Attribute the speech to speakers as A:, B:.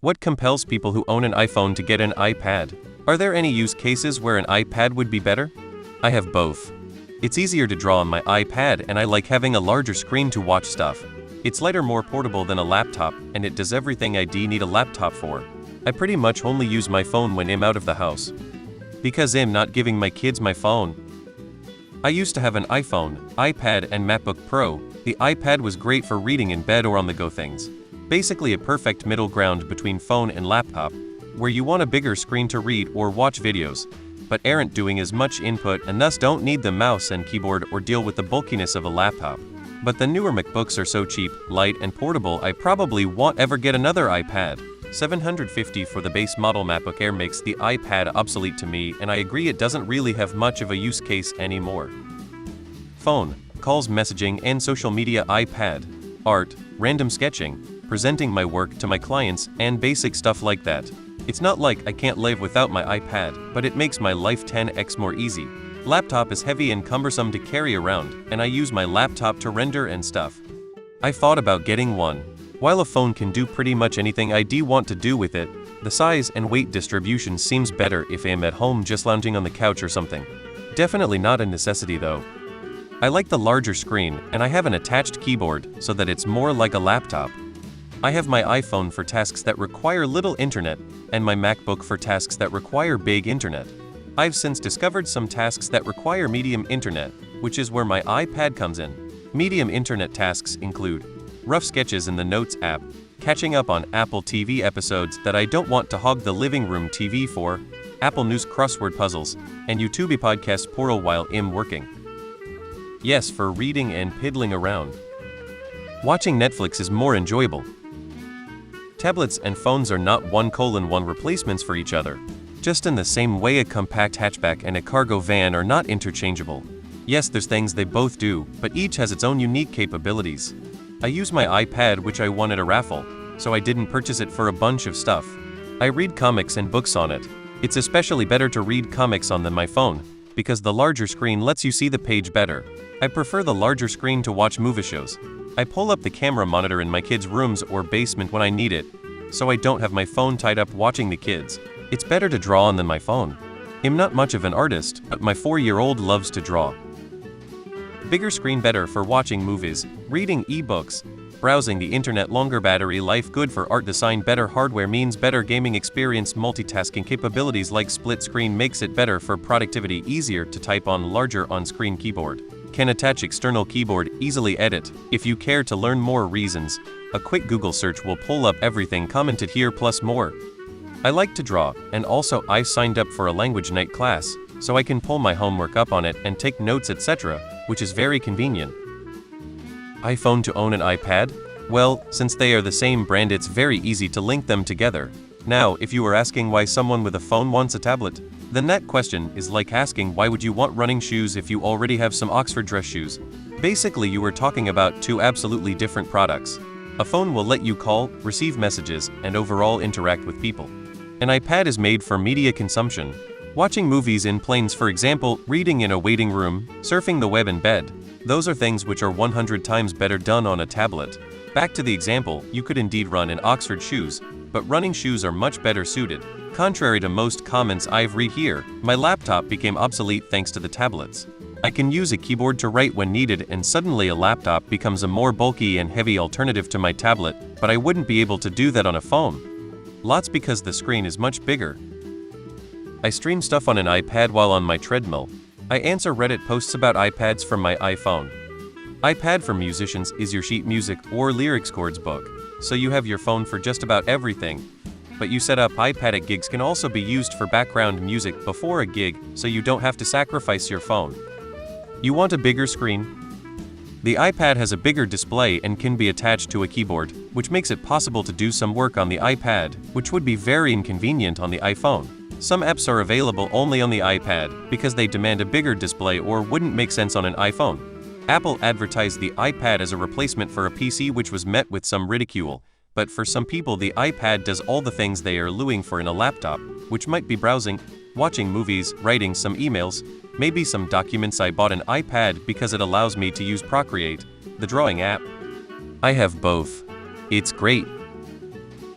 A: What compels people who own an iPhone to get an iPad? Are there any use cases where an iPad would be better? I have both. It's easier to draw on my iPad and I like having a larger screen to watch stuff. It's lighter, more portable than a laptop, and it does everything I need a laptop for. I pretty much only use my phone when I'm out of the house. Because I'm not giving my kids my phone. I used to have an iPhone, iPad and MacBook Pro. The iPad was great for reading in bed or on the go things. Basically a perfect middle ground between phone and laptop, where you want a bigger screen to read or watch videos, but aren't doing as much input and thus don't need the mouse and keyboard or deal with the bulkiness of a laptop. But the newer MacBooks are so cheap, light and portable I probably won't ever get another iPad. $750 for the base model MacBook Air makes the iPad obsolete to me, and I agree it doesn't really have much of a use case anymore. Phone, calls, messaging and social media. iPad, art, random sketching, presenting my work to my clients, and basic stuff like that. It's not like I can't live without my iPad, but it makes my life 10x more easy. Laptop is heavy and cumbersome to carry around, and I use my laptop to render and stuff. I thought about getting one. While a phone can do pretty much anything I want to do with it, the size and weight distribution seems better if I'm at home just lounging on the couch or something. Definitely not a necessity though. I like the larger screen, and I have an attached keyboard so that it's more like a laptop. I have my iPhone for tasks that require little internet, and my MacBook for tasks that require big internet. I've since discovered some tasks that require medium internet, which is where my iPad comes in. Medium internet tasks include rough sketches in the Notes app, catching up on Apple TV episodes that I don't want to hog the living room TV for, Apple News crossword puzzles, and YouTube podcast portal while I'm working. Yes, for reading and piddling around. Watching Netflix is more enjoyable. Tablets and phones are not 1:1 replacements for each other. Just in the same way a compact hatchback and a cargo van are not interchangeable. Yes, there's things they both do, but each has its own unique capabilities. I use my iPad, which I won at a raffle, so I didn't purchase it for a bunch of stuff. I read comics and books on it. It's especially better to read comics on than my phone, because the larger screen lets you see the page better. I prefer the larger screen to watch movie shows. I pull up the camera monitor in my kids' rooms or basement when I need it, so I don't have my phone tied up watching the kids. It's better to draw on than my phone. I'm not much of an artist, but my 4-year-old loves to draw. Bigger screen better for watching movies, reading e-books, browsing the internet. Longer battery life good for art design. Better hardware means better gaming experience. Multitasking capabilities like split screen makes it better for productivity. Easier to type on larger on-screen keyboard. Can attach external keyboard. Easily edit. If you care to learn more reasons, a quick Google search will pull up everything commented here plus more. I like to draw, and also I signed up for a language night class, so I can pull my homework up on it and take notes, etc., which is very convenient. iPhone to own an iPad? Well, since they are the same brand, it's very easy to link them together. Now, if you were asking why someone with a phone wants a tablet, then that question is like asking why would you want running shoes if you already have some Oxford dress shoes. Basically, you were talking about two absolutely different products. A phone will let you call, receive messages, and overall interact with people. An iPad is made for media consumption. Watching movies in planes, for example, reading in a waiting room, surfing the web in bed. Those are things which are 100 times better done on a tablet. Back to the example, you could indeed run in Oxford shoes, but running shoes are much better suited. Contrary to most comments I've read here, my laptop became obsolete thanks to the tablets. I can use a keyboard to write when needed, and suddenly a laptop becomes a more bulky and heavy alternative to my tablet, but I wouldn't be able to do that on a phone. Lots because the screen is much bigger. I stream stuff on an iPad while on my treadmill. I answer Reddit posts about iPads from my iPhone. iPad for musicians is your sheet music or lyrics chords book, so you have your phone for just about everything. But you set up iPad at gigs can also be used for background music before a gig, so you don't have to sacrifice your phone. You want a bigger screen? The iPad has a bigger display and can be attached to a keyboard, which makes it possible to do some work on the iPad, which would be very inconvenient on the iPhone. Some apps are available only on the iPad because they demand a bigger display or wouldn't make sense on an iPhone. Apple advertised the iPad as a replacement for a PC, which was met with some ridicule, but for some people the iPad does all the things they are looking for in a laptop, which might be browsing, watching movies, writing some emails, maybe some documents. I bought an iPad because it allows me to use Procreate, the drawing app. I have both. It's great.